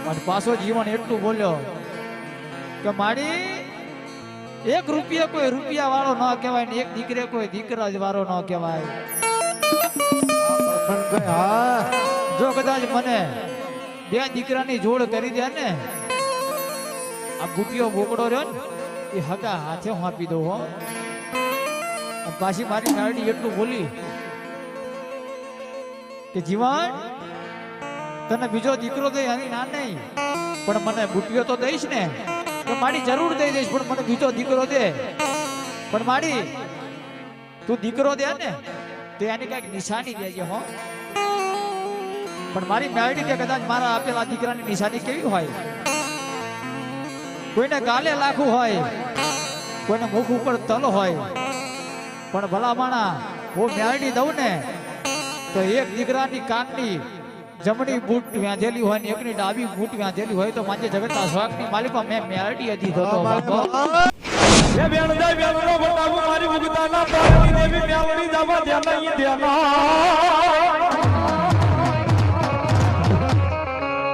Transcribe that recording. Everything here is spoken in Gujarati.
અને પાછો જીવન એટલું બોલ્યો કે મારી એક રૂપિયા કોઈ રૂપિયા વાળો ન કહેવાય ને એક દીકરે કોઈ દીકરા વાળો ન કહેવાય. જો કદાચ મને બે દીકરાની જોડ કરી દે ને આ ગુટિયો બોકડો રહ્યો ને એ હગા હાથે હું આપી દઉં હો. પાછી મારી નારડી એટલું બોલી કે જીવન તને બીજો દીકરો દે એની ના નહીં પણ મને બુટિયો તો દઈશ ને તો મારી જરૂર દઈ દઈશ પણ મને બીજો દીકરો દે. પણ મારી તું દીકરો દે ને તો એની કઈક નિશાની દેજે હો. પણ મારી નારડી કે કદાચ મારા આપેલા દીકરાની નિશાની કેવી હોય? કોઈને ગાલે લાખું હોય, કોઈને મુખ ઉપર તલ હોય, પણ ભલા માણા હું મેળડી દઉં ને તો એક દીકરાની કાનની જમણી બૂટ વ્યાંધેલી હોય ને એકની ડાબી બૂટ વ્યાંધેલી હોય તો માજે જગતના સ્વાગની માલિકા મેં મેળડી હતી થતો બાપો. એ બેણદા બેણનો બટાવું મારી મુગતાના પાણી દેવી મેળડી જવા દેના ઈ દેના